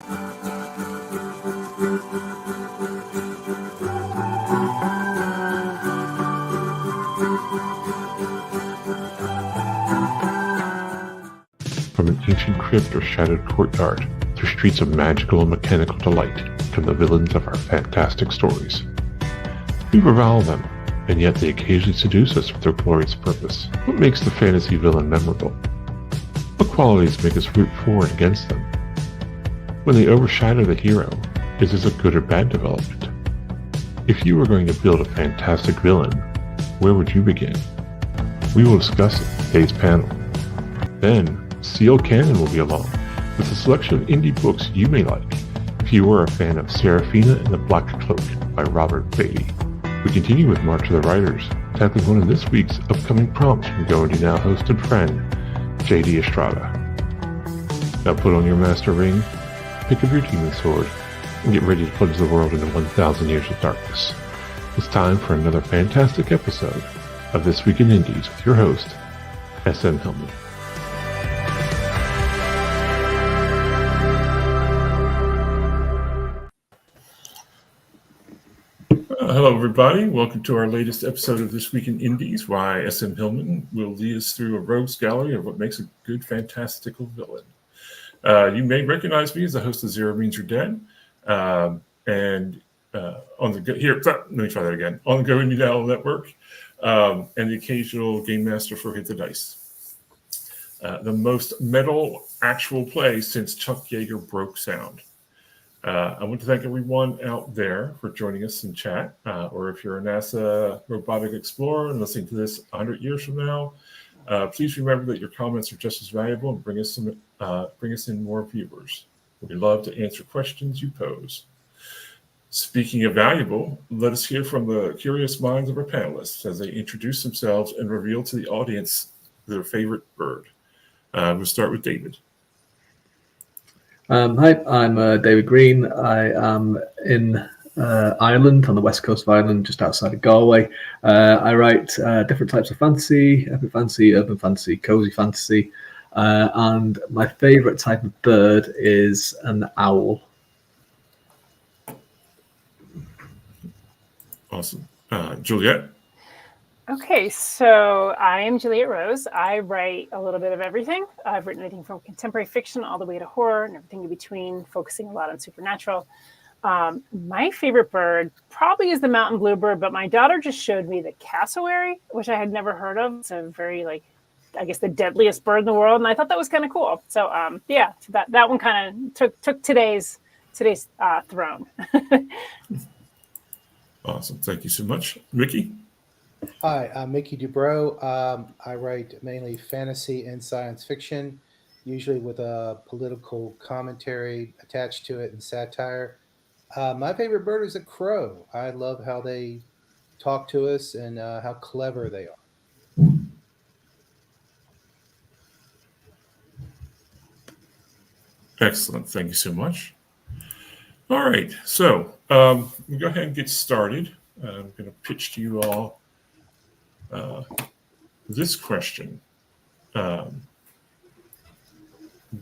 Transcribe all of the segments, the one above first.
From an ancient crypt or shattered courtyard to streets of magical and mechanical delight come the villains of our fantastic stories. We revile them, and yet they occasionally seduce us with their glorious purpose. What makes the fantasy villain memorable? What qualities make us root for and against them? When they overshadow the hero, is this a good or bad development? If you were going to build a fantastic villain, where would you begin? We will discuss it in today's panel. Then, C.L. Cannon will be along with a selection of indie books you may like if you were a fan of Seraphina and the Black Cloak by Robert Beatty. We continue with March of the Writers, tackling one of this week's upcoming prompts from Going to Now host and friend, J.D. Estrada. Now put on your master ring, pick up your demon sword, and get ready to plunge the world into 1,000 years of darkness. It's time for another fantastic episode of This Week in Indies with your host, SM Hilman. Hello, everybody. Welcome to our latest episode of This Week in Indies, why SM Hilman will lead us through a rogues gallery of what makes a good, fantastical villain. You may recognize me as the host of Zero Means You're Dead. On the Go Indie Now Network, and the occasional game master for Hit the Dice. The most metal actual play since Chuck Yeager broke sound. I want to thank everyone out there for joining us in chat, or if you're a NASA robotic explorer and listening to this 100 years from now, please remember that your comments are just as valuable and bring us in more viewers. We'd love to answer questions you pose. Speaking of valuable, let us hear from the curious minds of our panelists as they introduce themselves and reveal to the audience their favorite bird. We'll start with David. Hi, I'm David Green. I am in Ireland, on the west coast of Ireland, just outside of Galway. I write different types of fantasy, epic fantasy, urban fantasy, cozy fantasy, and my favorite type of bird is an owl. Awesome. Juliet? Okay, so I am Juliet Rose. I write a little bit of everything. I've written anything from contemporary fiction all the way to horror and everything in between, focusing a lot on supernatural. My favorite bird probably is the mountain bluebird, but my daughter just showed me the cassowary, which I had never heard of. It's a very, I guess the deadliest bird in the world, and I thought that was kind of cool. So so that one kind of took today's throne. Awesome. Thank you so much. Mickey? Hi, I'm Mickey Dubrow. I write mainly fantasy and science fiction, usually with a political commentary attached to it and satire. My favorite bird is a crow. I love how they talk to us and how clever they are. Excellent. Thank you so much. All right. So we'll go ahead and get started. I'm going to pitch to you all this question. Do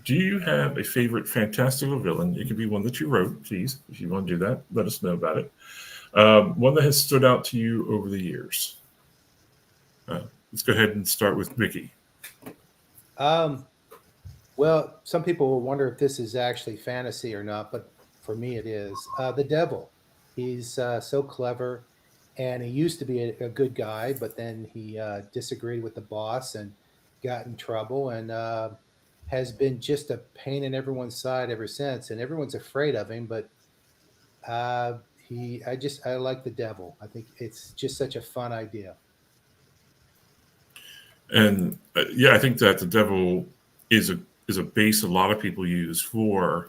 you have a favorite fantastical villain? It can be one that you wrote, please. If you want to do that, let us know about it. One that has stood out to you over the years. Let's go ahead and start with Mickey. Well, some people will wonder if this is actually fantasy or not, but for me it is. The Devil. He's so clever. And he used to be a good guy, but then he disagreed with the boss and got in trouble and has been just a pain in everyone's side ever since. And everyone's afraid of him, but I like the Devil. I think it's just such a fun idea. And I think that the Devil is a base a lot of people use for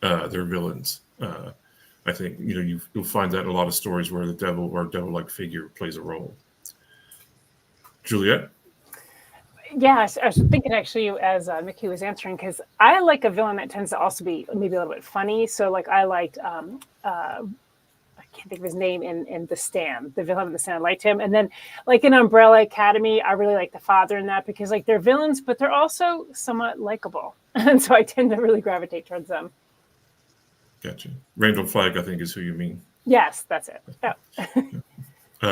their villains. I think you'll find that in a lot of stories where the devil or devil-like figure plays a role. Juliet? Yeah, I was thinking actually as Mickey was answering, because I like a villain that tends to also be maybe a little bit funny. So I liked, I can't think of his name in The Stand, the villain in The Stand. I liked him. And then in Umbrella Academy, I really like the father in that because they're villains, but they're also somewhat likable. And so I tend to really gravitate towards them. Gotcha. Randall Flagg, I think, is who you mean. Yes, that's it.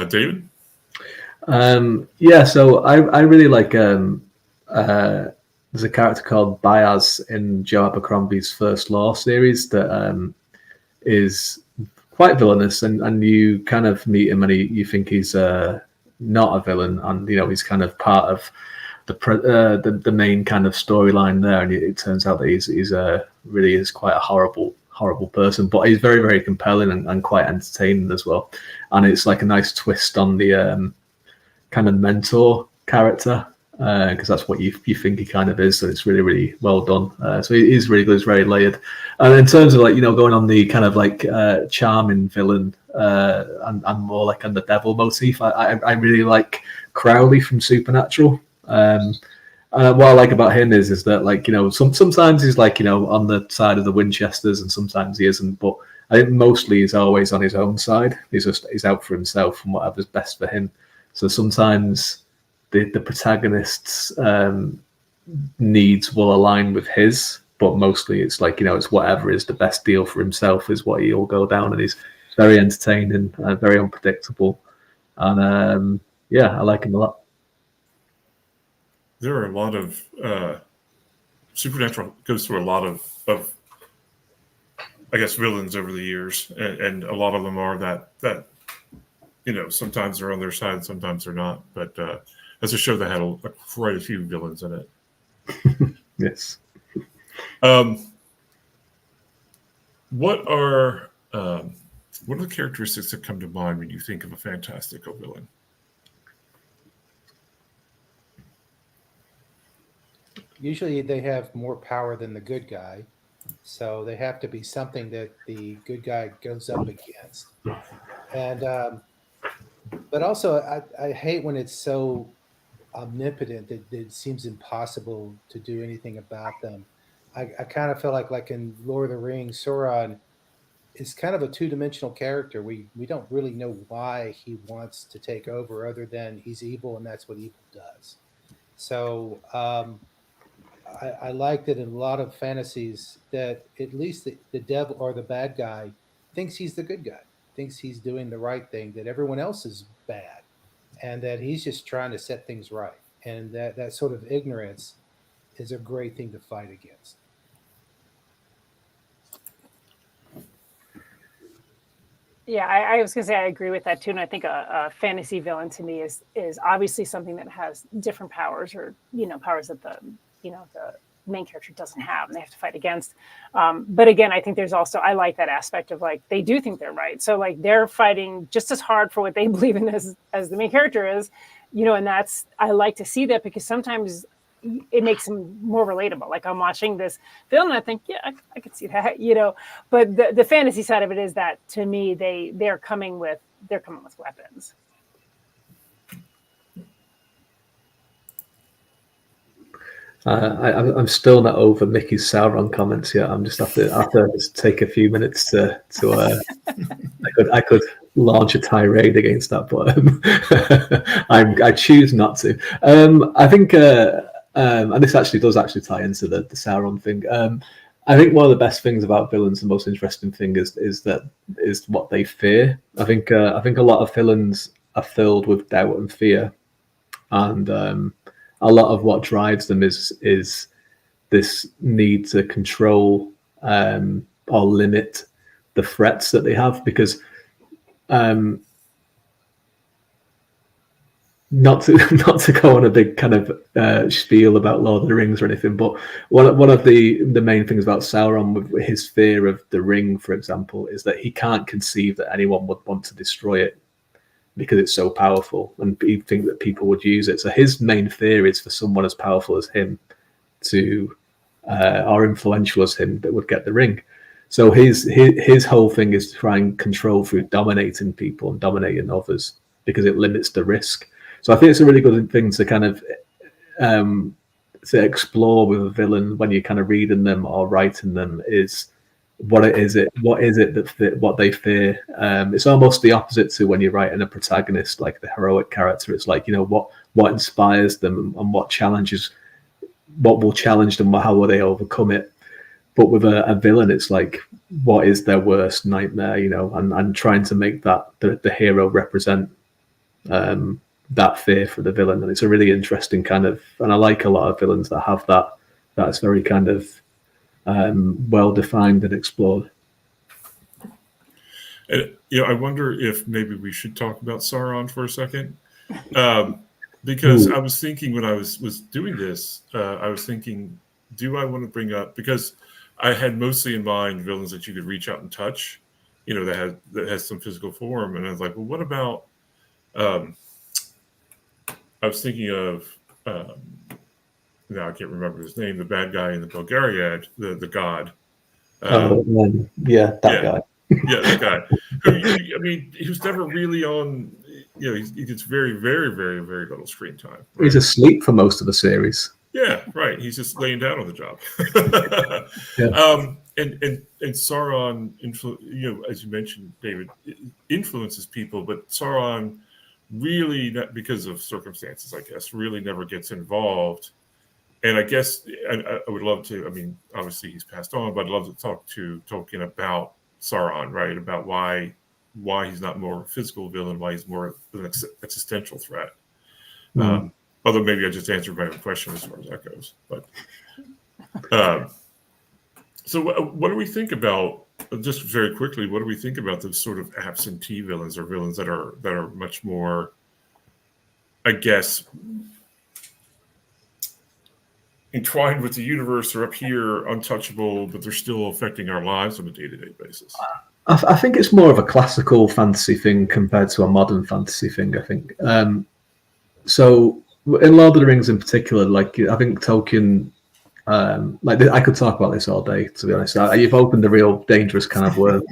David? So I really like there's a character called Baez in Joe Abercrombie's First Law series that is quite villainous, and you kind of meet him and you think he's not a villain, and he's kind of part of the main kind of storyline there, and it turns out that he's really is quite a horrible person, but he's very, very compelling and quite entertaining as well. And it's like a nice twist on the kind of mentor character, because that's what you think he kind of is. So it's really, really well done. So he's really good. He's very layered. And in terms of going on the kind of charming villain and more like on the devil motif, I really like Crowley from Supernatural. What I like about him is that sometimes he's on the side of the Winchesters and sometimes he isn't, but I think mostly he's always on his own side. He's out for himself and whatever's best for him. So sometimes the protagonist's needs will align with his, but mostly it's it's whatever is the best deal for himself is what he'll go down, and he's very entertaining, very unpredictable, and I like him a lot. There are a lot of Supernatural goes through a lot of I guess villains over the years, and a lot of them are that sometimes they're on their side, sometimes they're not. But as a show that had quite a few villains in it. Yes. What are the characteristics that come to mind when you think of a fantastical villain? Usually they have more power than the good guy, so they have to be something that the good guy goes up against. And but also I hate when it's so omnipotent that it seems impossible to do anything about them. I kind of feel like in Lord of the Rings, Sauron is kind of a two-dimensional character. We don't really know why he wants to take over other than he's evil and that's what evil does. So I like that in a lot of fantasies that at least the devil or the bad guy thinks he's the good guy, thinks he's doing the right thing, that everyone else is bad, and that he's just trying to set things right. And that sort of ignorance is a great thing to fight against. Yeah, I was going to say I agree with that too, and I think a fantasy villain to me is obviously something that has different powers, or powers that the main character doesn't have, and they have to fight against. But again, I think there's also, I like that aspect of they do think they're right, so they're fighting just as hard for what they believe in as the main character is, and I like to see that, because sometimes it makes them more relatable. I'm watching this film and I think, yeah, I could see that, but the fantasy side of it is that to me, they're coming with weapons. I'm still not over Mickey's Sauron comments yet. I'm just have to just take a few minutes to I could launch a tirade against that, but I choose not to. I think, and this does tie into the Sauron thing. I think one of the best things about villains, the most interesting thing is what they fear. I think a lot of villains are filled with doubt and fear, and a lot of what drives them is this need to control or limit the threats that they have, because not to go on a big kind of spiel about Lord of the Rings or anything, but one of the main things about Sauron, with his fear of the ring, for example, is that he can't conceive that anyone would want to destroy it because it's so powerful, and he think that people would use it. So his main fear is for someone as powerful as him to or influential as him that would get the ring. So his whole thing is to try and control through dominating people and dominating others, because it limits the risk. So I think it's a really good thing to kind of to explore with a villain when you're kind of reading them or writing them, is what is it what they fear. It's almost the opposite to when you're writing a protagonist, like the heroic character. It's what inspires them and what will challenge them, how will they overcome it. But with a villain, it's what is their worst nightmare, and trying to make that the hero represent that fear for the villain. And it's a really interesting kind of, and I like a lot of villains that have that's very kind of well defined and explored. And I wonder if maybe we should talk about Sauron for a second, because I was thinking when I was doing this, I was thinking, do I want to bring up, because I had mostly in mind villains that you could reach out and touch, that has some physical form, and I was like, well, what about? I was thinking of now I can't remember his name, the bad guy in the Bulgariad, the god. That guy. Yeah, that guy. I mean, he was never really on. He gets very, very, very, very little screen time. Right? He's asleep for most of the series. Yeah, right. He's just laying down on the job. And Sauron, as you mentioned, David, influences people, but Sauron really, not because of circumstances, I guess, really never gets involved. And I guess I would love to. I mean, obviously he's passed on, but I'd love to talk to Tolkien about Sauron, right? About why he's not more a physical villain, why he's more an existential threat. Although maybe I just answered my own question as far as that goes. But so what do we think about, just very quickly, what do we think about those sort of absentee villains, or villains that are much more, I guess, entwined with the universe, or up here, untouchable, but they're still affecting our lives on a day-to-day basis? I think it's more of a classical fantasy thing compared to a modern fantasy thing, I think. So in Lord of the Rings in particular, like, I think Tolkien, I could talk about this all day, to be honest. You've opened a real dangerous kind of worm.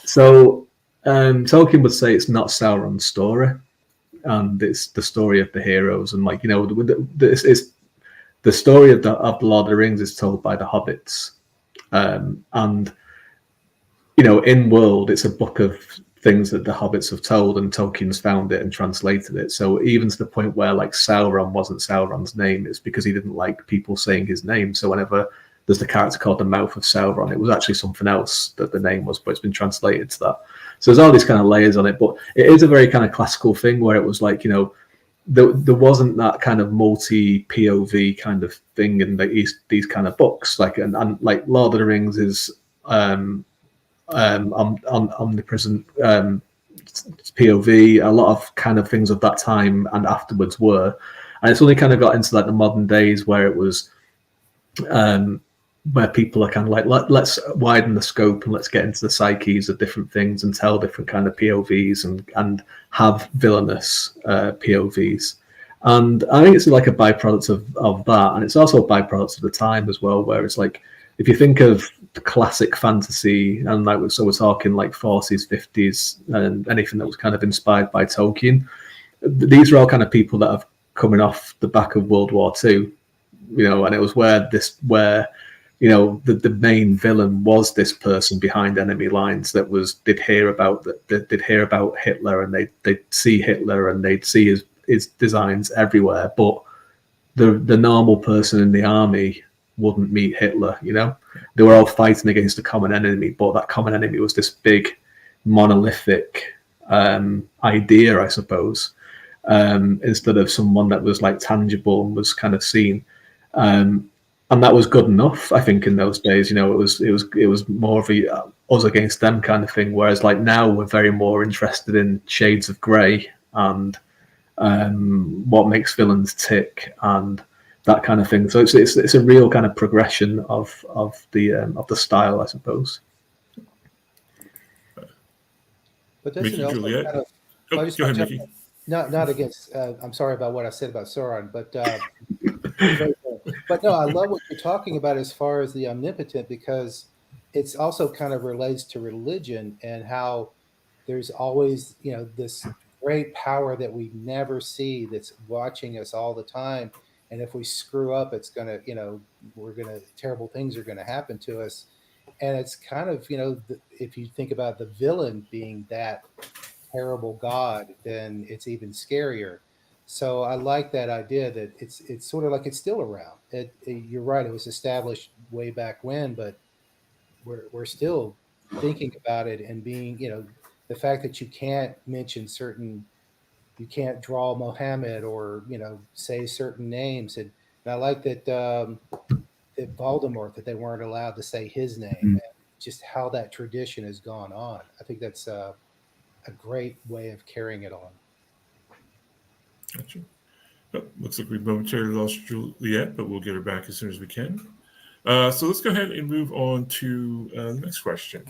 So Tolkien would say it's not Sauron's story, and it's the story of the heroes. And it's the story of the Lord of the Rings is told by the hobbits, and in world, it's a book of things that the hobbits have told, and Tolkien's found it and translated it. So even to the point where, like, Sauron wasn't Sauron's name, it's because he didn't like people saying his name. So whenever there's the character called the Mouth of Sauron, it was actually something else that the name was, but it's been translated to that. So there's all these kind of layers on it, but it is a very kind of classical thing where it was like, there wasn't that kind of multi POV kind of thing in these kind of books, and like Lord of the Rings is omnipresent POV. A lot of kind of things of that time and afterwards were, and it's only kind of got into like the modern days where it was where people are kind of like, let's widen the scope and let's get into the psyches of different things and tell different kind of POVs and have villainous POVs. And I think it's like a byproduct of that, and it's also a byproduct of the time as well, where it's like, if you think of the classic fantasy, and we're talking like 40s, 50s, and anything that was kind of inspired by Tolkien, these are all kind of people that have coming off the back of World War II, and it was where the main villain was this person behind enemy lines they'd hear about Hitler, and they'd see Hitler and they'd see his designs everywhere, but the normal person in the army wouldn't meet Hitler. They were all fighting against a common enemy, but that common enemy was this big monolithic idea, I suppose, instead of someone that was like tangible and was kind of seen. And that was good enough, I think, in those days. It was more of a us against them kind of thing. Whereas like now we're very more interested in shades of grey and what makes villains tick and that kind of thing. So it's a real kind of progression of the style, I suppose. But doesn't Mickey, it also Juliet? kind of, Go ahead, Mickey. not against. I'm sorry about what I said about Sauron, but no, I love what you're talking about as far as the omnipotent, because it's also kind of relates to religion and how there's always this great power that we never see that's watching us all the time, and if we screw up, it's gonna terrible things are gonna happen to us. And it's kind of if you think about the villain being that terrible god, then it's even scarier. So I like that idea that it's sort of like it's still around. You're right, it was established way back when, but we're still thinking about it and being, the fact that you can't mention you can't draw Mohammed or say certain names, and I like that Voldemort, that they weren't allowed to say his name, and just how that tradition has gone on. I think that's a great way of carrying it on. Gotcha. Oh, looks like we've momentarily lost Juliet, but we'll get her back as soon as we can. So let's go ahead and move on to the next question.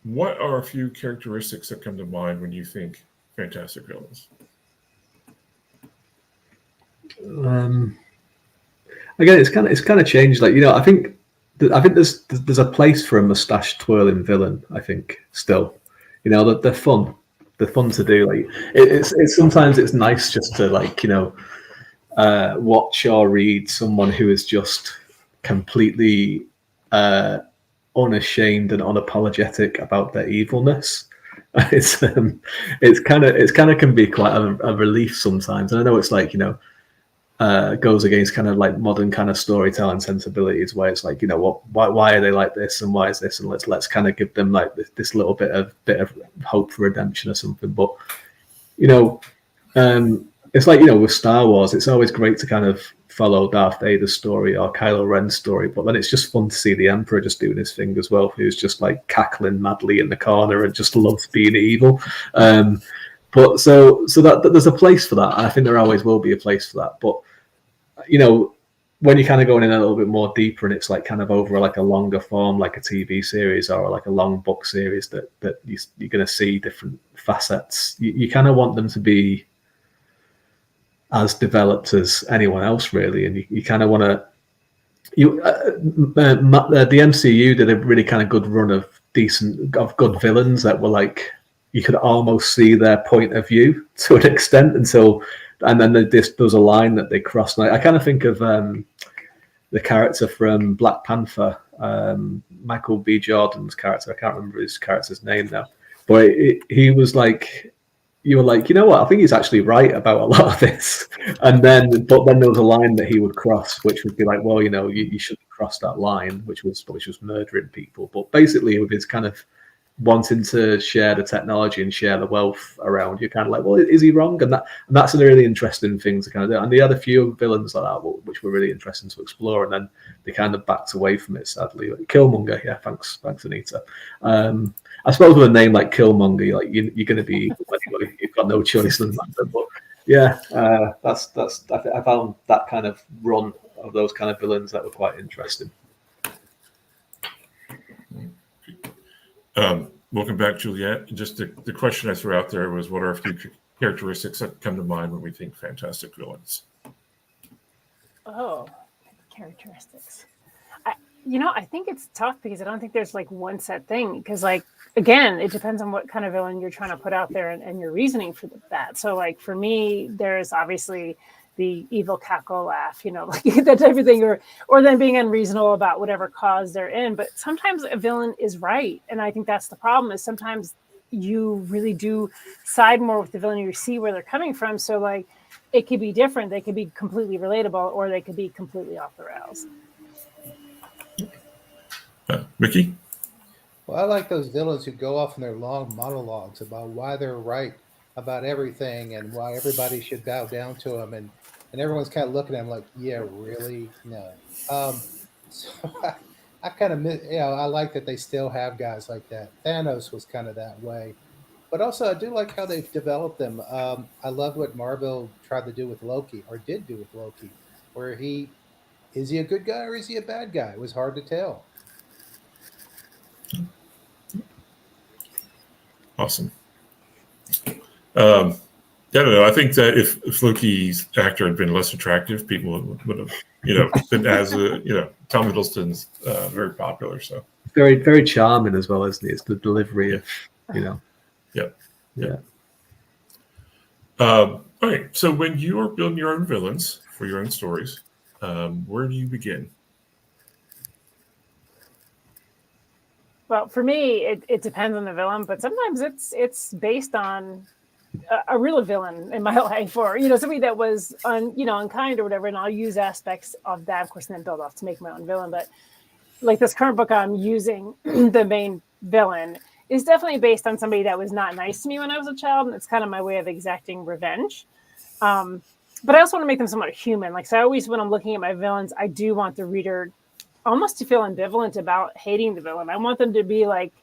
What are a few characteristics that come to mind when you think fantastic villains? Again, it's kind of changed. Like, I think there's a place for a mustache twirling villain. I think still, that they're fun. They're fun to do. Like it's sometimes it's nice just to watch or read someone who is just completely unashamed and unapologetic about their evilness. It's kind of can be quite a relief sometimes. And I know it's goes against kind of like modern kind of storytelling sensibilities, where it's why are they like this and why is this, and let's kind of give them like this little bit of hope for redemption or something. But it's with Star Wars, it's always great to kind of follow Darth Vader's story or Kylo Ren's story, but then it's just fun to see the Emperor just doing his thing as well, who's just like cackling madly in the corner and just loves being evil. But so that there's a place for that. I think there always will be a place for that. But when you're kind of going in a little bit more deeper, and it's like kind of over like a longer form, like a TV series or like a long book series, that you're going to see different facets. You kind of want them to be as developed as anyone else, really, and you kind of want to. The MCU did a really kind of good run of good villains that were like, you could almost see their point of view to an extent and then there was a line that they crossed. And I kind of think of the character from Black Panther, Michael B. Jordan's character. I can't remember his character's name now, but he was like, you were like, what? I think he's actually right about a lot of this. But then there was a line that he would cross, which would be like, well, you shouldn't cross that line, which was murdering people. But basically, with his kind of wanting to share the technology and share the wealth around, you're kind of like, well, is he wrong? And that's a really interesting thing to kind of do. And they had a few villains like that, which were really interesting to explore. And then they kind of backed away from it, sadly. Like Killmonger, yeah, thanks, Anita. I suppose with a name like Killmonger, you're going to be anybody. You've got no choice in that. But yeah, that's I found that kind of run of those kind of villains that were quite interesting. Welcome back, Juliet. Just the question I threw out there was, what are a few characteristics that come to mind when we think fantastic villains? Oh, characteristics. I think it's tough because I don't think there's like one set thing, because again, it depends on what kind of villain you're trying to put out there and your reasoning for that. So for me, there's obviously the evil cackle laugh, that type of thing, or then being unreasonable about whatever cause they're in. But sometimes a villain is right. And I think that's the problem, is sometimes you really do side more with the villain. You see where they're coming from. So it could be different. They could be completely relatable, or they could be completely off the rails. Mickey? Well, I like those villains who go off in their long monologues about why they're right about everything and why everybody should bow down to them, and everyone's kind of looking at them like, yeah, really? No. So I kind of miss, I like that they still have guys like that. Thanos was kind of that way, but also I do like how they've developed them. I love what Marvel tried to do with Loki, or did do with Loki, where is he a good guy or is he a bad guy? It was hard to tell. Awesome. I don't know. I think that if Loki's actor had been less attractive, people would have, been as Tom Hiddleston's very popular. So very, very charming as well, isn't he? It's the delivery of, Yeah. All right. So when you are building your own villains for your own stories, where do you begin? Well, for me, it depends on the villain, but sometimes it's based on a real villain in my life, or somebody that was unkind or whatever, and I'll use aspects of that, of course, and then build off to make my own villain. But like this current book I'm using, the main villain is definitely based on somebody that was not nice to me when I was a child, and it's kind of my way of exacting revenge. But I also want to make them somewhat human. Like, so I always, when I'm looking at my villains, I do want the reader almost to feel ambivalent about hating the villain. I want them to be like,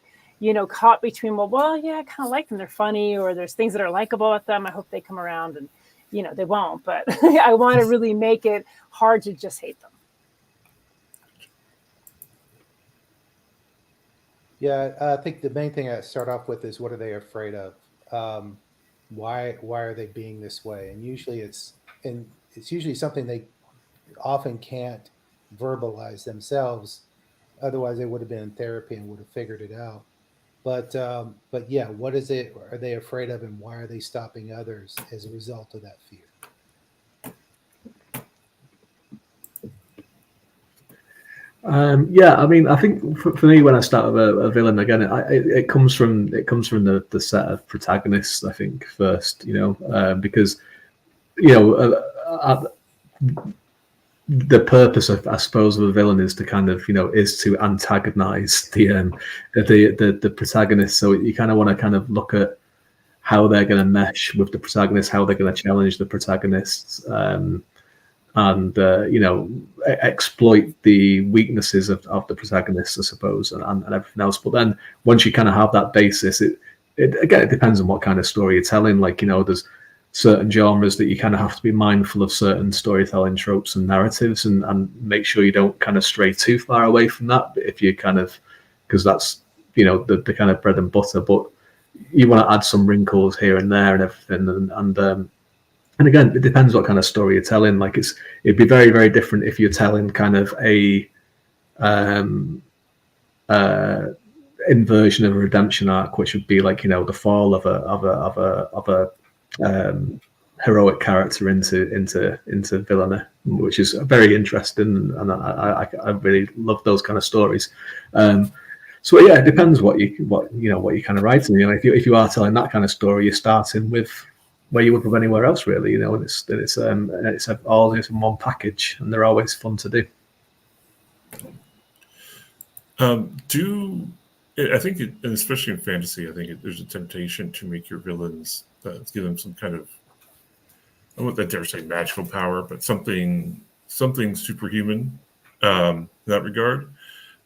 caught between, well, yeah, I kind of like them. They're funny, or there's things that are likable with them. I hope they come around, and, they won't. But I want to really make it hard to just hate them. Yeah, I think the main thing I start off with is, what are they afraid of? Why are they being this way? And usually it's usually something they often can't verbalize themselves. Otherwise, they would have been in therapy and would have figured it out. But yeah, what is it? Are they afraid of, and why are they stopping others as a result of that fear? Yeah, I mean, I think for me, when I start with a villain, again, it comes from the set of protagonists. I think first, because the purpose of, I suppose, of a villain is to kind of is to antagonize the protagonist. So you kind of want to kind of look at how they're going to mesh with the protagonist, how they're going to challenge the protagonists. And exploit the weaknesses of the protagonist, I suppose, and everything else. But then once you kind of have that basis, it depends on what kind of story you're telling. Like, there's certain genres that you kind of have to be mindful of certain storytelling tropes and narratives, and make sure you don't kind of stray too far away from that. If you kind of, because that's the kind of bread and butter, but you want to add some wrinkles here and there and everything, and again, it depends what kind of story you're telling. Like, it'd be very, very different if you're telling kind of a inversion of a redemption arc, which would be like the fall of a heroic character into villainy, which is very interesting, and I really love those kind of stories. So yeah, it depends what you kind of writing. If you are telling that kind of story, you're starting with where you would with anywhere else, really, and it's all in one package, and they're always fun to do. I think, and especially in fantasy, I think there's a temptation to make your villains give them some kind of, I wouldn't dare say magical power, but something superhuman in that regard.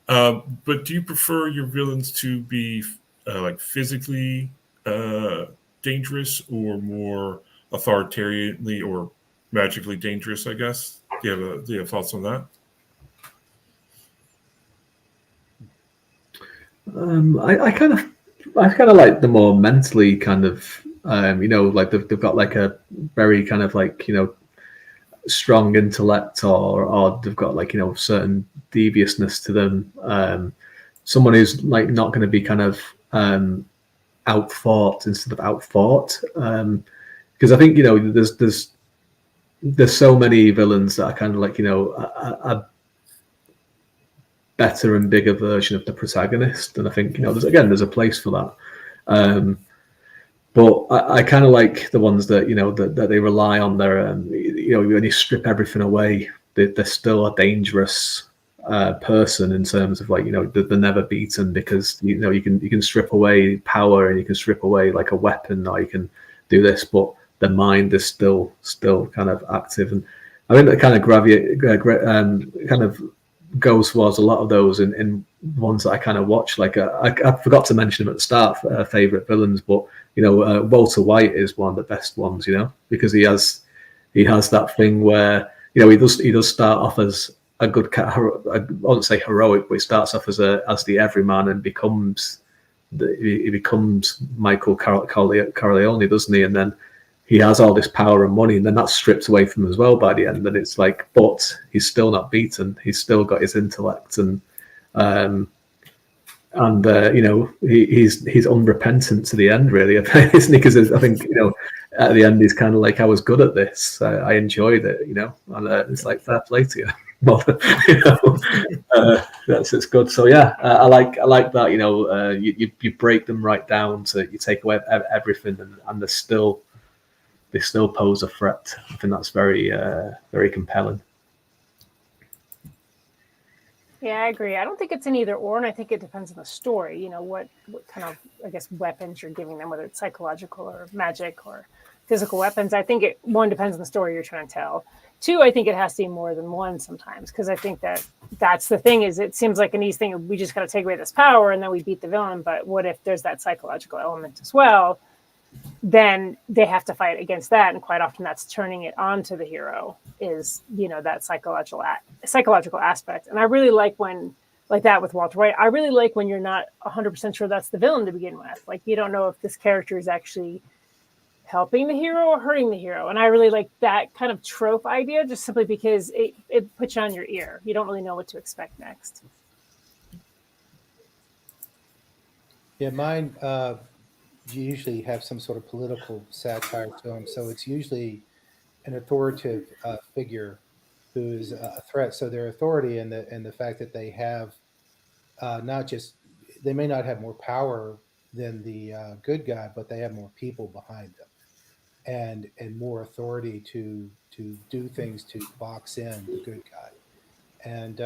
But do you prefer your villains to be like physically dangerous, or more authoritarianly or magically dangerous, I guess? Do you have thoughts on that? I kind of like the more mentally kind of, like they've got like a very kind of like, strong intellect, or they've got like, certain deviousness to them. Someone who's like not going to be kind of outfought instead of outfought, because I think there's so many villains that are kind of like a better and bigger version of the protagonist, and I think there's a place for that. But I kind of like the ones that that they rely on their when you strip everything away, they're still a dangerous person, in terms of like they're never beaten, because you can strip away power, and you can strip away like a weapon, or you can do this, but the mind is still kind of active. And I think that kind of kind of goes towards a lot of those in ones that I kind of watch. Like I forgot to mention them at the start, favorite villains, but Walter White is one of the best ones, because he has that thing where he does start off as a good cat. I won't say heroic, but he starts off as the everyman, and becomes Michael Corleone, doesn't he? And then he has all this power and money, and then that's stripped away from him as well by the end. And it's like, but he's still not beaten. He's still got his intellect, and he's unrepentant to the end, really, isn't he? Because I think at the end he's kind of like, I was good at this. I enjoyed it, and it's like, fair play to you. But it's good. So yeah, I like that. You know, you break them right down to you take away everything, and they still pose a threat. I think that's very compelling. Yeah, I agree. I don't think it's an either or, and I think it depends on the story. You know, what kind of, I guess, weapons you're giving them, whether it's psychological or magic or physical weapons. I think one depends on the story you're trying to tell. Two, I think it has to be more than one sometimes, because I think that's the thing. Is it seems like an easy thing. We just got to take away this power and then we beat the villain. But what if there's that psychological element as well? Then they have to fight against that, and quite often that's turning it onto the hero, is, you know, that psychological aspect. And I really like when, like that with Walter White, I really like when you're not 100% sure that's the villain to begin with. Like, you don't know if this character is actually helping the hero or hurting the hero, and I really like that kind of trope idea, just simply because it puts you on your ear. You don't really know what to expect next. Yeah, mine usually have some sort of political satire to them. So it's usually an authoritative figure who is a threat. So their authority and the fact that they have not just, they may not have more power than the good guy, but they have more people behind them, and more authority to do things to box in the good guy. And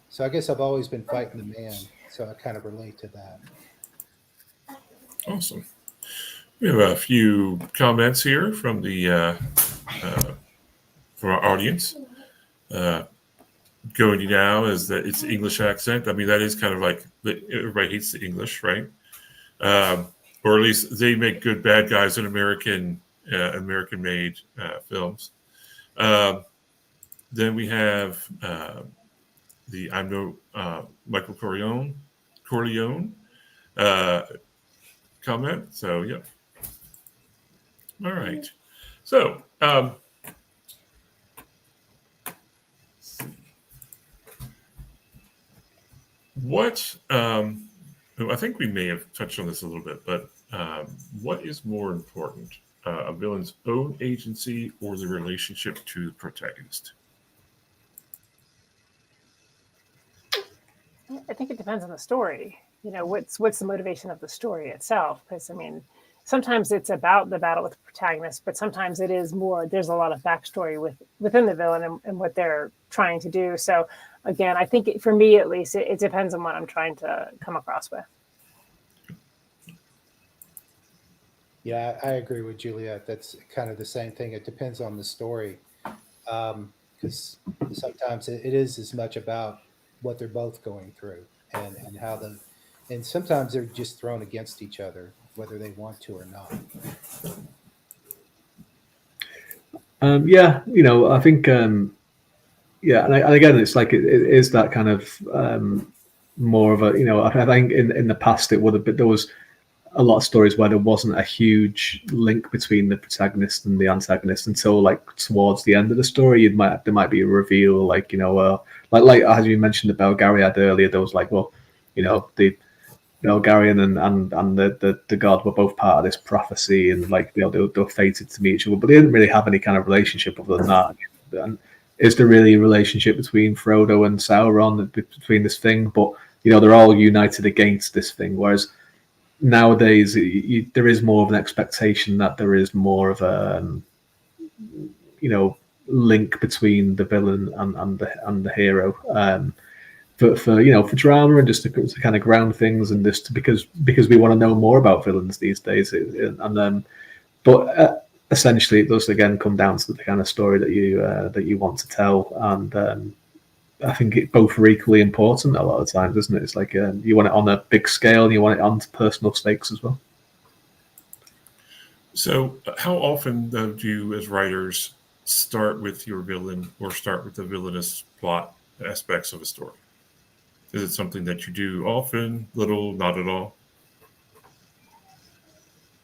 so I guess I've always been fighting the man. So I kind of relate to that. Awesome. We have a few comments here from from our audience. Going now is that it's English accent. I mean, that is kind of like everybody hates the English, right? Or at least they make good bad guys in American-made films. Then we have I'm no Michael Corleone comment. So yeah. All right. So what I think we may have touched on this a little bit, but what is more important, a villain's own agency or the relationship to the protagonist? I think it depends on the story. You know, what's the motivation of the story itself? Because I mean, sometimes it's about the battle with the protagonist, but sometimes it is more. There's a lot of backstory within the villain and what they're trying to do. So again, I think for me at least, it depends on what I'm trying to come across with. Yeah, I agree with Juliet. That's kind of the same thing. It depends on the story, because sometimes it is as much about what they're both going through and how and sometimes they're just thrown against each other, whether they want to or not. Yeah, you know, I think, yeah, and again, it's like it is that kind of more of a, you know, I think in the past it would have been, there was a lot of stories where there wasn't a huge link between the protagonist and the antagonist until like towards the end of the story. There might be a reveal, like, you know, like as you mentioned the Belgariad earlier, there was like, well, you know, the Belgarian and the god were both part of this prophecy, and like, you know, they were fated to meet each other, but they didn't really have any kind of relationship other than that. And is there really a relationship between Frodo and Sauron, between this thing? But you know, they're all united against this thing, whereas nowadays there is more of an expectation that there is more of a you know, link between the villain and the hero, for you know, for drama and just to kind of ground things, and just because we want to know more about villains these days, but essentially it does again come down to the kind of story that you want to tell, and I think it both are equally important a lot of times, isn't it? It's like you want it on a big scale and you want it on personal stakes as well. So how often though do you as writers start with your villain or start with the villainous plot aspects of a story? Is it something that you do often, little, not at all?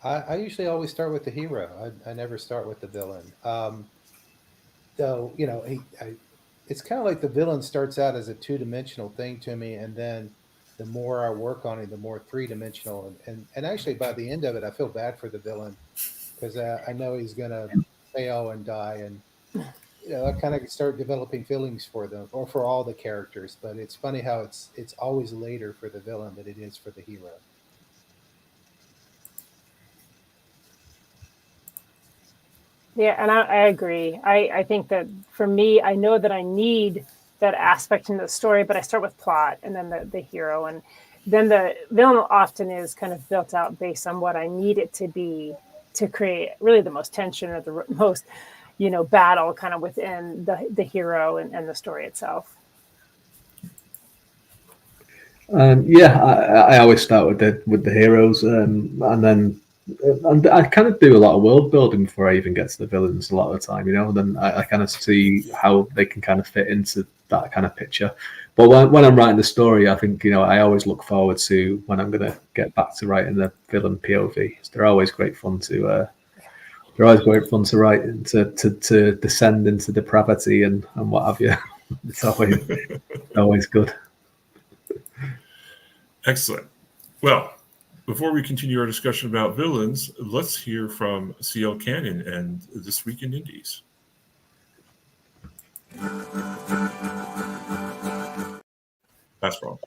I usually always start with the hero. I never start with the villain. Though, you know, it's kind of like the villain starts out as a two-dimensional thing to me, and then the more I work on it, the more three-dimensional. And actually, by the end of it, I feel bad for the villain because I know he's going to fail and die. And I kind of start developing feelings for them or for all the characters. But it's funny how it's always later for the villain than it is for the hero. Yeah, and I agree. I think that for me, I know that I need that aspect in the story, but I start with plot and then the hero. And then the villain often is kind of built out based on what I need it to be to create really the most tension or the most, battle kind of within the hero and the story itself. Yeah, I always start with the heroes, and then and I kind of do a lot of world building before I even get to the villains. A lot of the time, then I kind of see how they can kind of fit into that kind of picture. But when I'm writing the story, I think I always look forward to when I'm going to get back to writing the villain POV. They're always great fun to. They're always great fun to write and to descend into depravity and what have you. It's always good. Excellent. Well, before we continue our discussion about villains, let's hear from CL Cannon and This Week in Indies. That's wrong.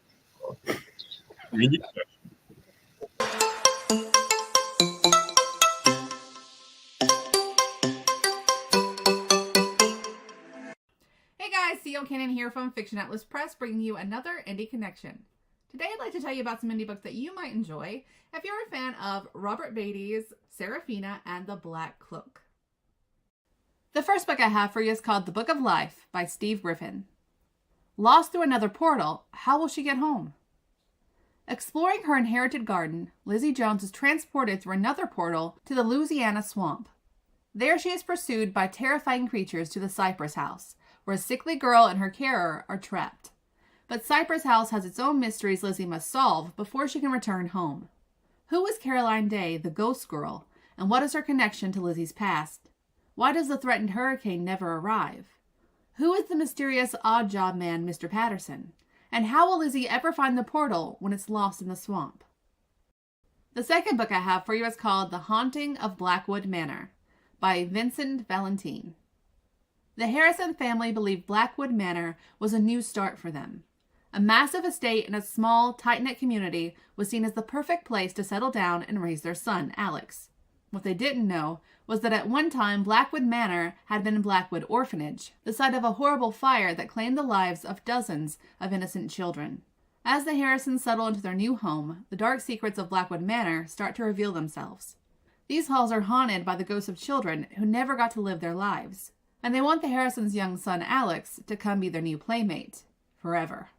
Hey guys, CL Cannon here from Fiction Atlas Press, bringing you another Indie Connection. Today I'd like to tell you about some indie books that you might enjoy if you're a fan of Robert Beatty's Seraphina and the Black Cloak. The first book I have for you is called The Book of Life by Steve Griffin. Lost through another portal, how will she get home? Exploring her inherited garden, Lizzie Jones is transported through another portal to the Louisiana swamp. There she is pursued by terrifying creatures to the Cypress House, where a sickly girl and her carer are trapped. But Cypress House has its own mysteries Lizzie must solve before she can return home. Who is Caroline Day, the ghost girl, and what is her connection to Lizzie's past? Why does the threatened hurricane never arrive? Who is the mysterious odd job man, Mr. Patterson? And how will Lizzie ever find the portal when it's lost in the swamp? The second book I have for you is called The Haunting of Blackwood Manor by Vincent Valentine. The Harrison family believed Blackwood Manor was a new start for them. A massive estate in a small, tight-knit community was seen as the perfect place to settle down and raise their son, Alex. What they didn't know was that at one time Blackwood Manor had been Blackwood Orphanage, the site of a horrible fire that claimed the lives of dozens of innocent children. As the Harrisons settle into their new home, the dark secrets of Blackwood Manor start to reveal themselves. These halls are haunted by the ghosts of children who never got to live their lives, and they want the Harrisons' young son, Alex, to come be their new playmate, forever.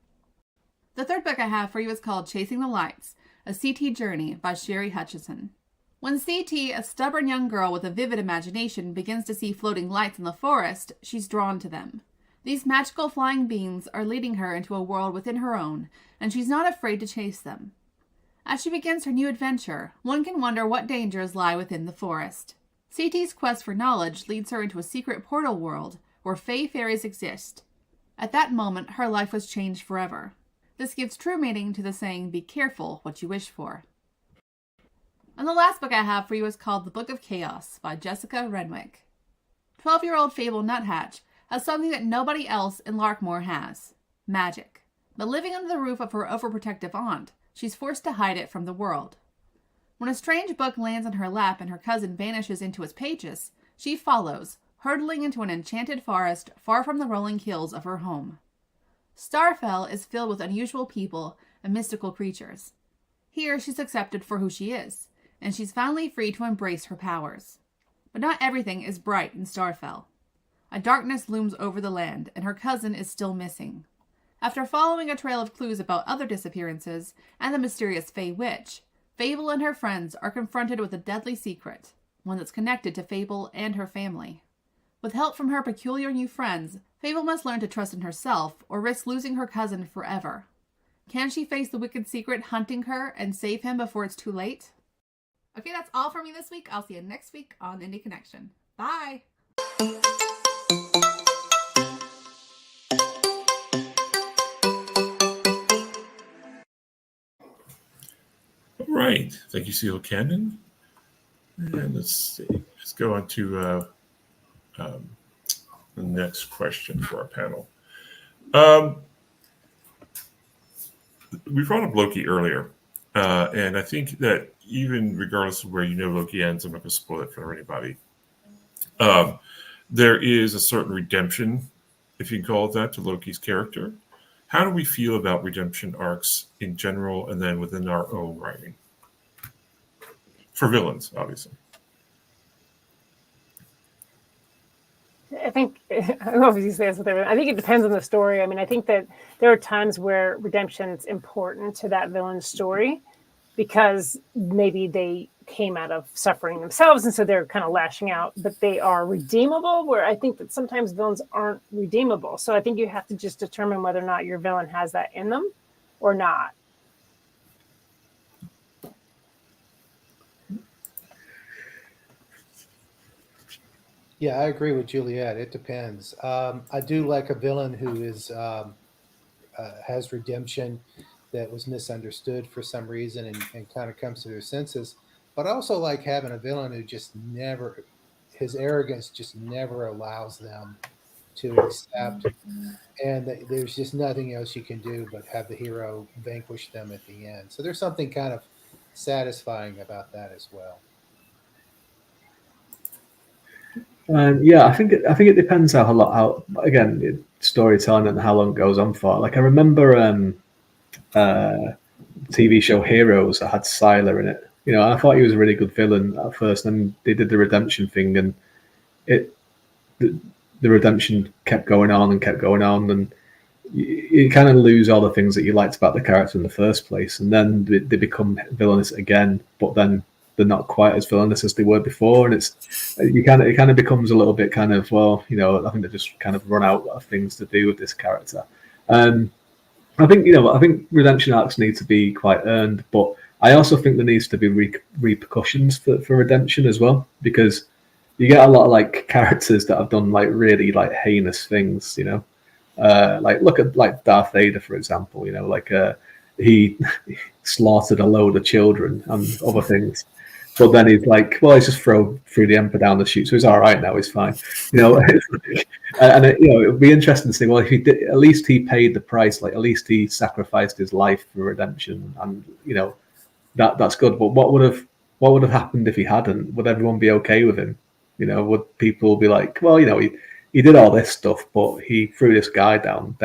The third book I have for you is called Chasing the Lights, a CT Journey by Sherry Hutchison. When CT, a stubborn young girl with a vivid imagination, begins to see floating lights in the forest, she's drawn to them. These magical flying beings are leading her into a world within her own, and she's not afraid to chase them. As she begins her new adventure, one can wonder what dangers lie within the forest. CT's quest for knowledge leads her into a secret portal world where fae fairies exist. At that moment, her life was changed forever. This gives true meaning to the saying, "Be careful what you wish for." And the last book I have for you is called The Book of Chaos by Jessica Renwick. 12-year-old Fable Nuthatch has something that nobody else in Larkmore has: magic. But living under the roof of her overprotective aunt, she's forced to hide it from the world. When a strange book lands in her lap and her cousin vanishes into its pages, she follows, hurtling into an enchanted forest far from the rolling hills of her home. Starfell is filled with unusual people and mystical creatures. Here she's accepted for who she is, and she's finally free to embrace her powers. But not everything is bright in Starfell. A darkness looms over the land, and her cousin is still missing. After following a trail of clues about other disappearances and the mysterious Fey Witch, Fable and her friends are confronted with a deadly secret, one that's connected to Fable and her family. With help from her peculiar new friends, Fable must learn to trust in herself or risk losing her cousin forever. Can she face the wicked secret hunting her and save him before it's too late? Okay, that's all for me this week. I'll see you next week on Indie Connection. Bye! All right. Thank you, CL Cannon. And let's see. Let's go on to the next question for our panel. We brought up Loki earlier, and I think that even regardless of where Loki ends, I'm not going to spoil it for anybody. There is a certain redemption, if you can call it that, to Loki's character. How do we feel about redemption arcs in general, and then within our own writing? For villains, obviously. I think, I don't know if you say this with everyone. I think it depends on the story. I mean, I think that there are times where redemption is important to that villain's story because maybe they came out of suffering themselves and so they're kind of lashing out, but they are redeemable, where I think that sometimes villains aren't redeemable. So I think you have to just determine whether or not your villain has that in them or not. Yeah, I agree with Juliet. It depends. I do like a villain who is has redemption, that was misunderstood for some reason and kind of comes to their senses. But I also like having a villain who just never, his arrogance just never allows them to accept, and there's just nothing else you can do but have the hero vanquish them at the end. So there's something kind of satisfying about that as well. Yeah, I think it depends how again, storytelling and how long it goes on for. Like I remember TV show Heroes that had Sylar in it. I thought he was a really good villain at first, and they did the redemption thing, and the redemption kept going on, and you kind of lose all the things that you liked about the character in the first place, and then they become villainous again, but then they're not quite as villainous as they were before, and it kind of becomes a little bit kind of, well, I think they just kind of run out of things to do with this character. I think redemption arcs need to be quite earned, but I also think there needs to be repercussions for redemption as well, because you get a lot of like characters that have done like really like heinous things, like look at like Darth Vader, for example, he slaughtered a load of children and other things. But then he's like, well, he's just threw the Emperor down the chute, so he's all right now. He's fine, and it would be interesting to see. Well, if he did, at least he paid the price. Like, at least he sacrificed his life for redemption, and that's good. But what would have happened if he hadn't? Would everyone be okay with him? Would people be like, well, he did all this stuff, but he threw this guy down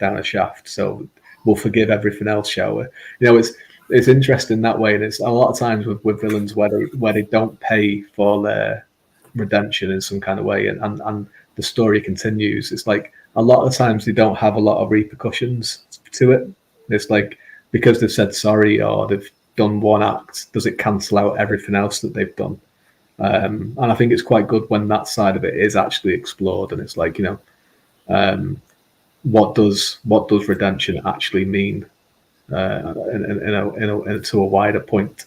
a shaft, so we'll forgive everything else, shall we? It's interesting that way, and it's a lot of times with villains where they don't pay for their redemption in some kind of way, and the story continues. It's like a lot of times they don't have a lot of repercussions to it. It's like because they've said sorry or they've done one act, does it cancel out everything else that they've done? And I think it's quite good when that side of it is actually explored, and it's like what does redemption actually mean? To a wider point.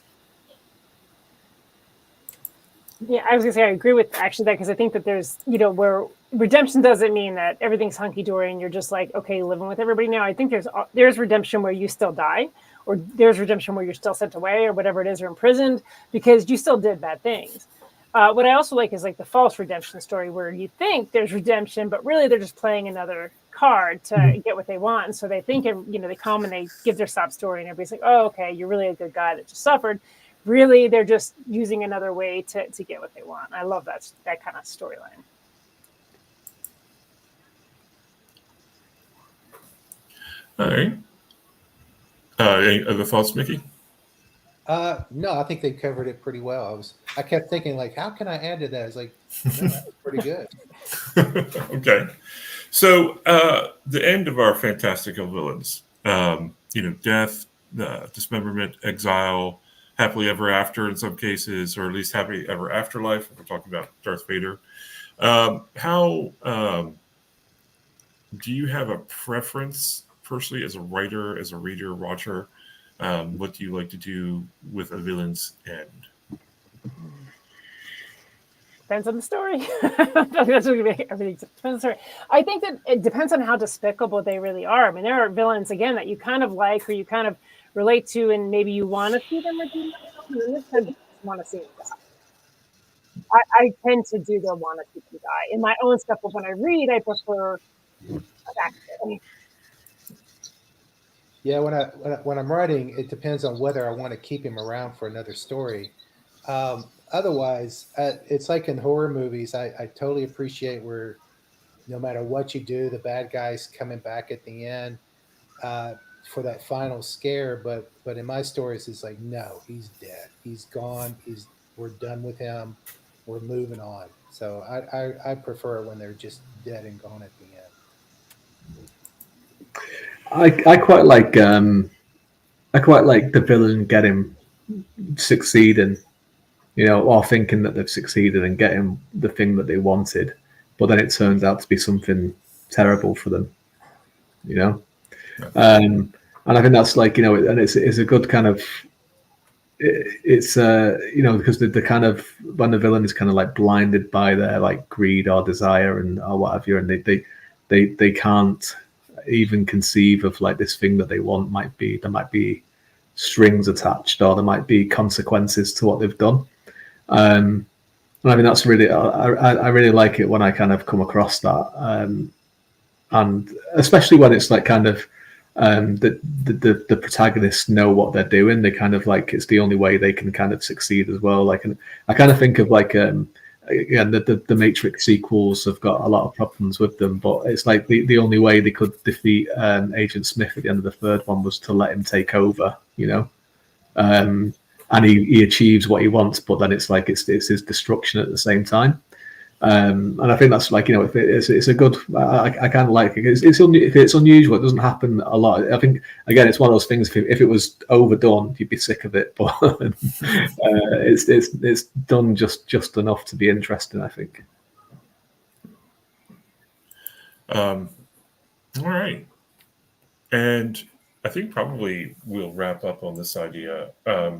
Yeah, I was gonna say I agree with actually that, because I think that there's where redemption doesn't mean that everything's hunky dory and you're just like okay living with everybody now. I think there's redemption where you still die, or there's redemption where you're still sent away or whatever it is, or imprisoned because you still did bad things. What I also like is like the false redemption story where you think there's redemption, but really they're just playing another card to get what they want. And so they think, they come and they give their sob story and everybody's like, oh, okay, you're really a good guy that just suffered. Really, they're just using another way to get what they want. I love that kind of storyline. All right. Any other thoughts, Mickey? No, I think they covered it pretty well. I kept thinking, like, how can I add to that? I was like, no, that was pretty good. Okay. So the end of our fantastical villains, death, dismemberment, exile, happily ever after in some cases, or at least happy ever afterlife, if we're talking about Darth Vader. How do you have a preference personally as a writer, as a reader, watcher? What do you like to do with a villain's end? Depends on the story. That's what everything depends on the story. I think that it depends on how despicable they really are. I mean, there are villains again that you kind of like or you kind of relate to, and maybe you want to see them redeem themselves, and then this time you want to see them die. I tend to do the want to keep him die in my own stuff, but when I read, I prefer a backstory. Yeah, when I'm writing, it depends on whether I want to keep him around for another story. Otherwise, it's like in horror movies. I totally appreciate where no matter what you do, the bad guy's coming back at the end uh, for that final scare. But in my stories, it's like, no, he's dead. He's gone. We're done with him. We're moving on. So I prefer when they're just dead and gone at the end. I quite like the villain getting succeeding, or thinking that they've succeeded and getting the thing that they wanted, but then it turns out to be something terrible for them, and I think that's like, and it's a good kind of, it's because the kind of, when the villain is kind of like blinded by their like greed or desire and or what have you, and they can't even conceive of like this thing that they want, there might be strings attached, or there might be consequences to what they've done. And I mean, that's really, I really like it when I kind of come across that, and especially when it's like kind of the protagonists know what they're doing. They kind of like, it's the only way they can kind of succeed as well. Like, and I kind of think of like again, the Matrix sequels have got a lot of problems with them, but it's like the only way they could defeat Agent Smith at the end of the third one was to let him take over, and he achieves what he wants, but then it's like it's his destruction at the same time. And I think that's like, it's a good, I kind of like it. If it's unusual, it doesn't happen a lot. I think, again, it's one of those things, if it was overdone, you'd be sick of it, but it's done just enough to be interesting, I think. All right. And I think probably we'll wrap up on this idea. I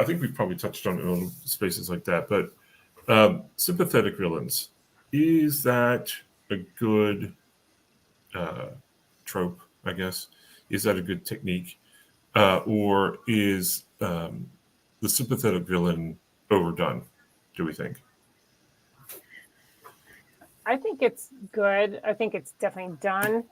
think we've probably touched on it in little spaces like that, but sympathetic villains, is that a good trope, I guess? Is that a good technique? Or is the sympathetic villain overdone, do we think? I think it's good. I think it's definitely done.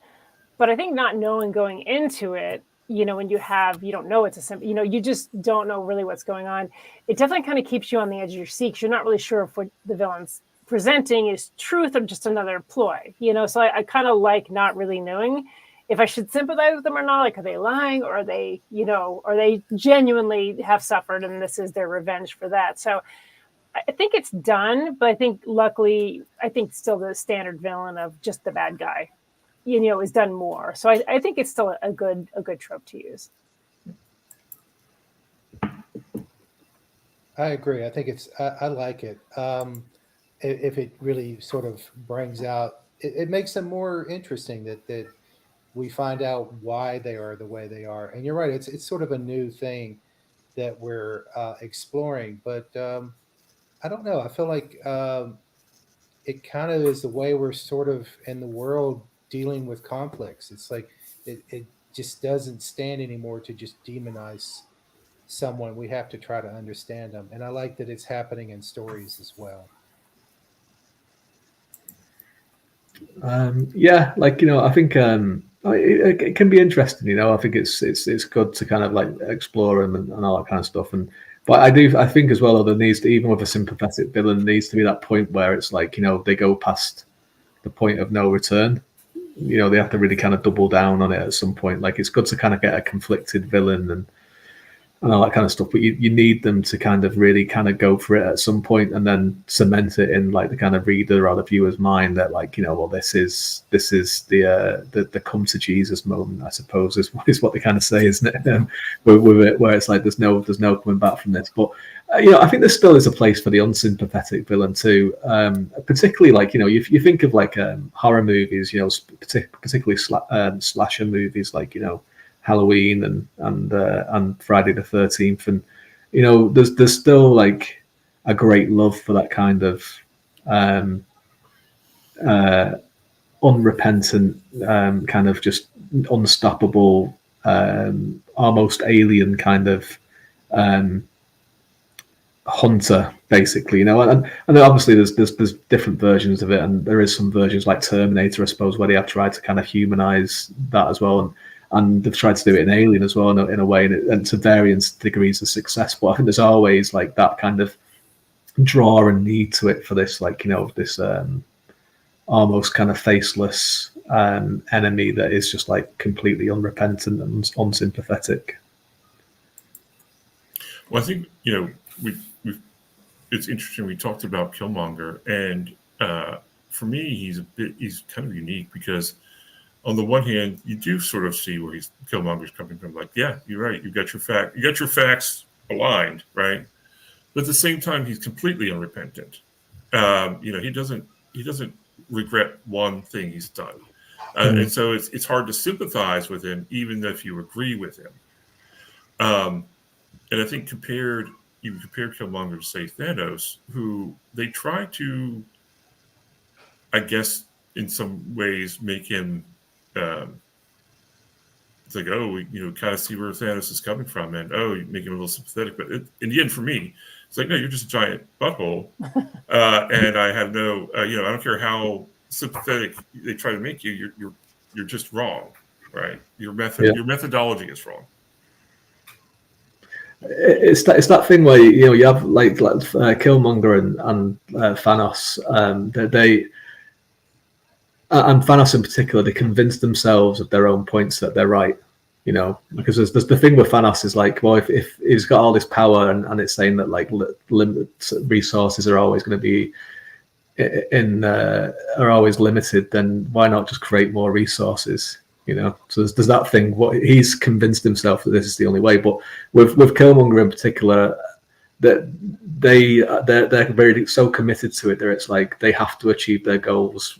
But I think not knowing going into it, when you don't know it's a simple, you just don't know really what's going on. It definitely kind of keeps you on the edge of your seat. You're not really sure if what the villain's presenting is truth or just another ploy, So I kind of like not really knowing if I should sympathize with them or not. Like, are they lying, or are they, or they genuinely have suffered and this is their revenge for that? So I think it's done, but I think luckily, still the standard villain of just the bad guy, is done more. So I think it's still a good trope to use. I agree. I think I like it. If it really sort of brings out, it makes them more interesting that we find out why they are the way they are. And you're right. It's sort of a new thing that we're exploring, but I don't know. I feel like it kind of is the way we're sort of in the world dealing with conflicts. It's like it just doesn't stand anymore to just demonize someone. We have to try to understand them, and I like that it's happening in stories as well. Yeah, like, I think it can be interesting. I think it's good to kind of like explore them and all that kind of stuff. But I think as well, there needs to, even with a sympathetic villain, needs to be that point where it's like, they go past the point of no return. They have to really kind of double down on it at some point. Like, it's good to kind of get a conflicted villain and all that kind of stuff, but you need them to kind of really kind of go for it at some point and then cement it in like the kind of reader or the viewer's mind that, like, well, this is the come to Jesus moment, I suppose, is what they kind of say, isn't it? With it, where it's like there's no coming back from this. But I think there still is a place for the unsympathetic villain too, particularly like, you think of like horror movies, particularly slasher movies, like, Halloween and Friday the 13th, and there's still like a great love for that kind of unrepentant, kind of just unstoppable, almost alien kind of hunter, basically, and then obviously there's different versions of it, and there is some versions like Terminator, I suppose, where they have tried to kind of humanize that as well, and they've tried to do it in Alien as well in a way, and to varying degrees of success. But I think there's always like that kind of draw and need to it for this, like, this almost kind of faceless enemy that is just like completely unrepentant and unsympathetic. Well, I think we it's interesting. We talked about Killmonger, and for me, he's kind of unique because on the one hand, you do sort of see where Killmonger's coming from. Like, yeah, you're right. You got your facts aligned, right? But at the same time, he's completely unrepentant. He doesn't regret one thing he's done, and so it's hard to sympathize with him, even if you agree with him. And I think you compare Killmonger to, say, Thanos, who they try to, I guess, in some ways, make him. It's like, oh, we kind of see where Thanos is coming from, and you make him a little sympathetic. But in the end, for me, it's like, no, you're just a giant butthole, and I have no, I don't care how sympathetic they try to make you. You're just wrong, right? Your methodology is wrong. It's that thing where you have like Killmonger and Thanos. They and Thanos in particular, they convince themselves of their own points that they're right. Because there's the thing with Thanos is like, well, if he's got all this power and it's saying that like resources are always going to be are always limited, then why not just create more resources? So there's that thing. What he's convinced himself that this is the only way. But with Killmonger in particular, that they're very so committed to it that it's like they have to achieve their goals,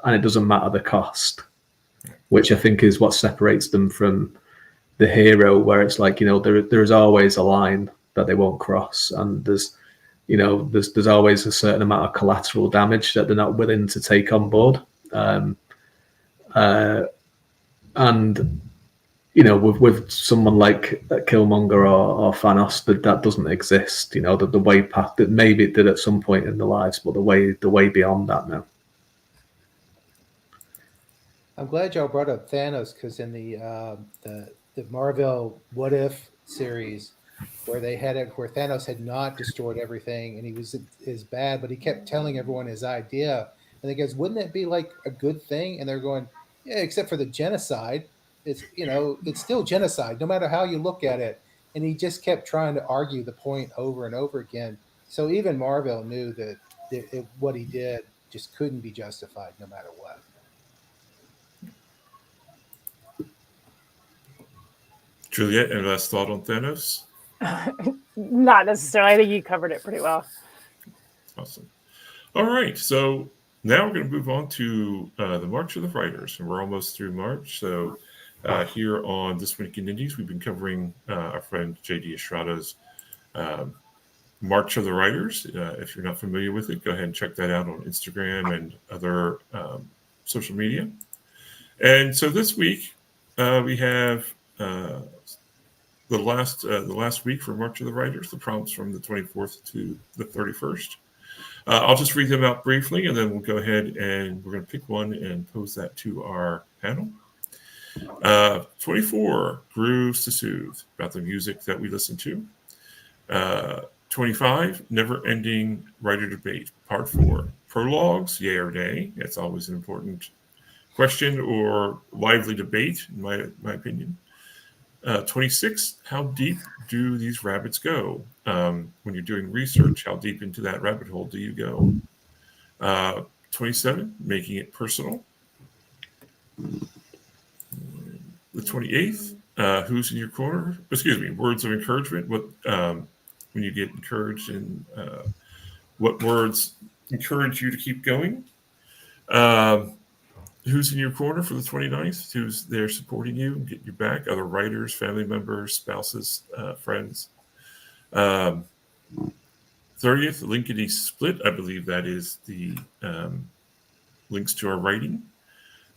and it doesn't matter the cost. Which I think is what separates them from the hero, where it's like there is always a line that they won't cross, and there's always a certain amount of collateral damage that they're not willing to take on board. And with someone like Killmonger or Thanos, that doesn't exist. The way past that maybe it did at some point in their lives, but the way beyond that now. I'm glad y'all brought up Thanos, because in the Marvel What If series, where they had it where Thanos had not destroyed everything and he was is bad, but he kept telling everyone his idea, and they goes, wouldn't it be like a good thing? And they're going, yeah, except for the genocide. It's it's still genocide, no matter how you look at it. And he just kept trying to argue the point over and over again. So even Marvel knew that what he did just couldn't be justified, no matter what. Juliet, any last thought on Thanos? Not necessarily. I think you covered it pretty well. Awesome. All right, so now we're going to move on to the March of the Writers, and we're almost through March. So here on This Week in Indies, we've been covering our friend J.D. Estrada's March of the Writers. If you're not familiar with it, go ahead and check that out on Instagram and other social media. And so this week we have the last week for March of the Writers, the prompts from the 24th to the 31st. I'll just read them out briefly, and then we'll go ahead and we're going to pick one and pose that to our panel. 24, Grooves to Soothe, about the music that we listen to. 25, Never-Ending Writer Debate, Part 4. Prologues, yay or nay. That's always an important question or lively debate, in my opinion. 26, how deep do these rabbits go? When you're doing research, how deep into that rabbit hole do you go? 27, making it personal. The 28th, who's in your corner? Excuse me, words of encouragement. What when you get encouraged, and what words encourage you to keep going? Who's in your corner for the 29th? Who's there supporting you and getting you back? Other writers, family members, spouses, friends. 30th, Linkity Split. I believe that is the links to our writing.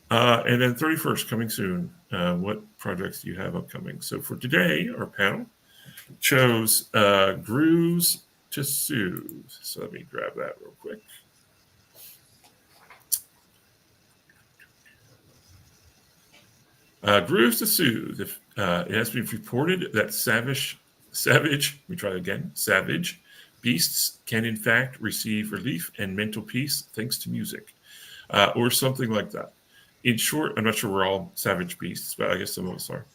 And then 31st, coming soon. What projects do you have upcoming? So for today, our panel chose Grooves to Soothe. So let me grab that real quick. Grooves to Soothe. It has been reported that savage beasts can in fact receive relief and mental peace thanks to music, or something like that. In short, I'm not sure we're all savage beasts, but I guess some of us are.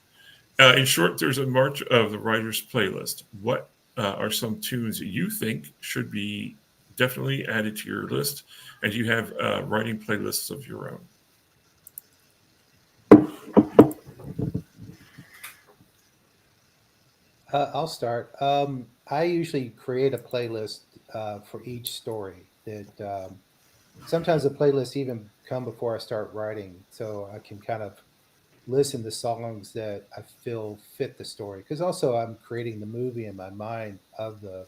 In short, there's a march of the writer's playlist. What are some tunes that you think should be definitely added to your list? And do you have writing playlists of your own? I'll start. I usually create a playlist for each story. That sometimes the playlists even come before I start writing, so I can kind of listen to songs that I feel fit the story. Because also I'm creating the movie in my mind of the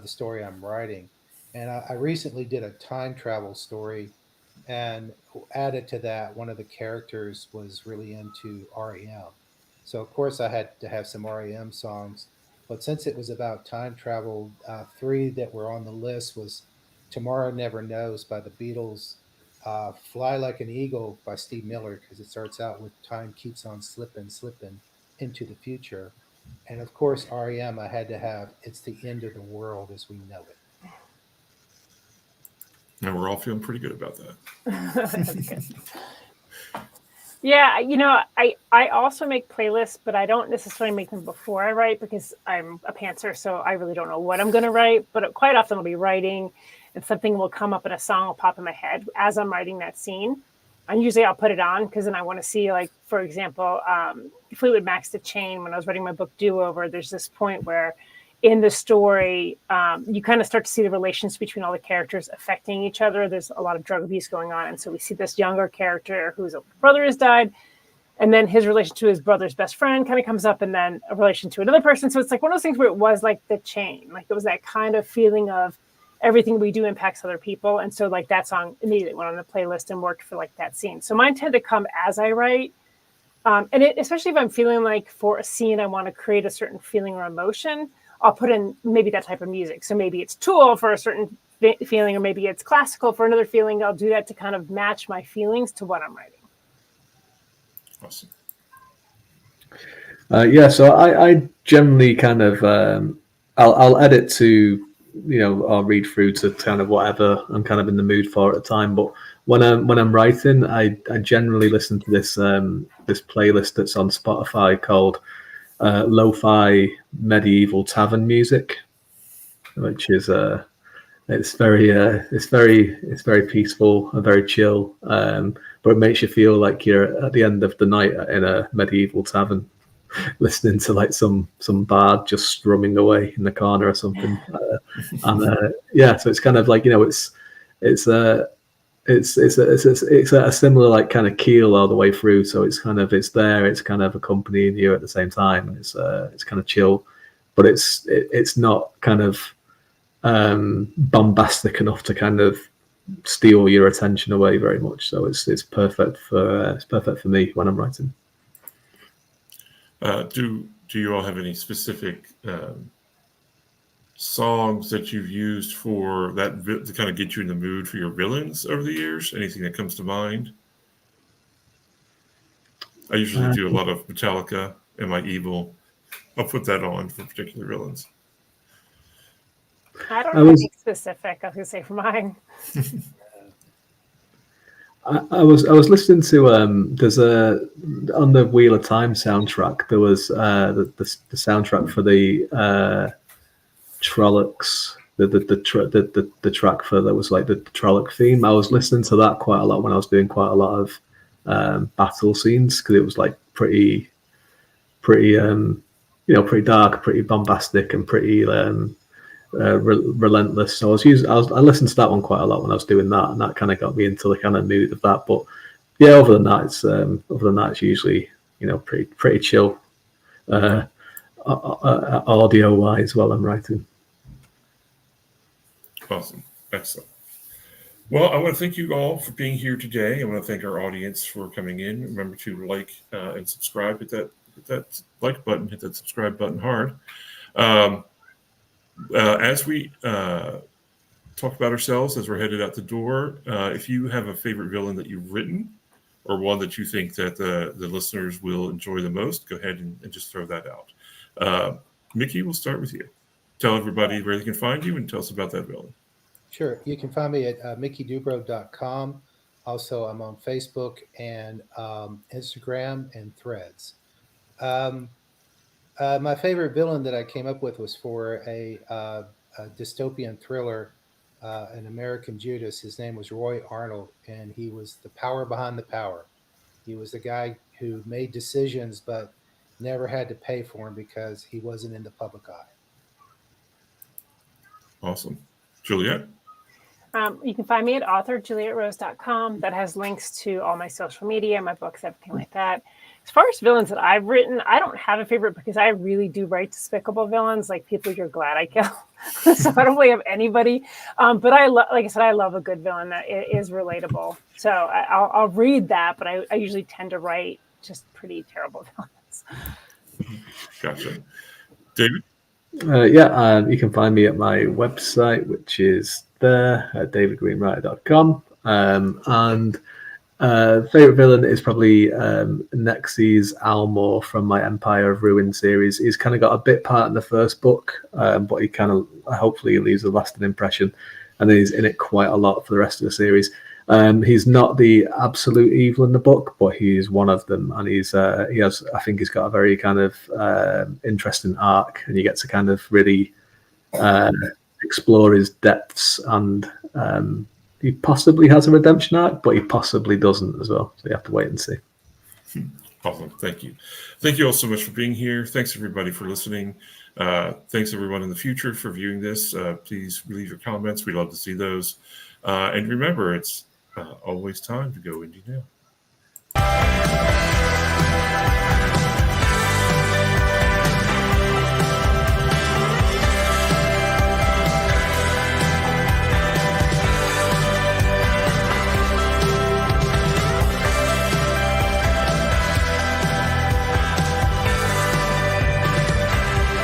story I'm writing. And I recently did a time travel story, and added to that, one of the characters was really into REM. So of course I had to have some REM songs. But since it was about time travel, three that were on the list was "Tomorrow Never Knows" by the Beatles, "Fly Like an Eagle" by Steve Miller, because it starts out with "Time keeps on slipping, slipping into the future," and of course REM. I had to have "It's the End of the World as We Know It." And we're all feeling pretty good about that. That's good. Yeah, I also make playlists, but I don't necessarily make them before I write because I'm a pantser, so I really don't know what I'm going to write. But quite often I'll be writing, and something will come up, and a song will pop in my head as I'm writing that scene. And usually I'll put it on because then I want to see, like, for example, Fleetwood Mac's "The Chain." When I was writing my book Do Over, there's this point where in the story, you kind of start to see the relations between all the characters affecting each other. There's a lot of drug abuse going on. And so we see this younger character whose brother has died. And then his relation to his brother's best friend kind of comes up, and then a relation to another person. So it's like one of those things where it was like the chain. Like, it was that kind of feeling of everything we do impacts other people. And so, like, that song immediately went on the playlist and worked for, like, that scene. So mine tend to come as I write. Especially if I'm feeling like for a scene, I want to create a certain feeling or emotion, I'll put in maybe that type of music. So maybe it's Tool for a certain feeling, or maybe it's classical for another feeling. I'll do that to kind of match my feelings to what I'm writing. Awesome. So I generally kind of I'll edit to, I'll read through to kind of whatever I'm kind of in the mood for at the time. But when I'm writing, I generally listen to this playlist that's on Spotify called Lo-Fi Medieval Tavern Music, which is it's very peaceful and very chill, but it makes you feel like you're at the end of the night in a medieval tavern, listening to like some bard just strumming away in the corner or something. So it's kind of like, it's a similar like kind of keel all the way through. So it's kind of accompanying you at the same time. It's kind of chill, but it's not kind of bombastic enough to kind of steal your attention away very much. So it's perfect for me when I'm writing. Do you all have any specific songs that you've used for that to kind of get you in the mood for your villains over the years? Anything that comes to mind? I usually do a lot of Metallica. Am I Evil? I'll put that on for particular villains. I don't have anything specific. I was gonna say for mine. I was listening to there's on the Wheel of Time soundtrack, there was the soundtrack for the Trollocs, the track for that was like the Trolloc theme. I was listening to that quite a lot when I was doing quite a lot of battle scenes, because it was like pretty dark, pretty bombastic, and pretty relentless. So I listened to that one quite a lot when I was doing that, and that kind of got me into the kind of mood of that. But yeah, other than that, it's usually pretty chill, audio wise while I'm writing. Awesome, excellent. Well, I want to thank you all for being here today. I want to thank our audience for coming in. Remember to like and subscribe. Hit that like button. Hit that subscribe button hard. As we talk about ourselves as we're headed out the door, if you have a favorite villain that you've written or one that you think that the listeners will enjoy the most, go ahead and just throw that out. Mickey, we'll start with you. Tell everybody where they can find you and tell us about that villain. Sure. You can find me at mickeydubrow.com. Also, I'm on Facebook and Instagram and Threads. My favorite villain that I came up with was for a dystopian thriller, An American Judas. His name was Roy Arnold, and he was the power behind the power. He was the guy who made decisions but never had to pay for them because he wasn't in the public eye. Awesome. Juliet? You can find me at authorjulietrose.com. That has links to all my social media, my books, everything like that. As far as villains that I've written, I don't have a favorite because I really do write despicable villains, like people you're glad I kill. So I don't really have anybody. But like I said, I love a good villain that is relatable. So I'll read that, but I usually tend to write just pretty terrible villains. Gotcha. David? You can find me at my website, which is there at davidgreenwriter.com. And favorite villain is probably Nexy's Almor from my Empire of Ruin series. He's kind of got a bit part in the first book, but he kind of hopefully leaves a lasting impression, and then he's in it quite a lot for the rest of the series. He's not the absolute evil in the book, but he's one of them, and I think he's got a very kind of interesting arc, and you get to kind of really explore his depths, and he possibly has a redemption arc, but he possibly doesn't as well. So you have to wait and see. Awesome. Thank you. Thank you all so much for being here. Thanks everybody for listening. Thanks everyone in the future for viewing this. Please leave your comments. We'd love to see those. And remember, it's always time to go indie now.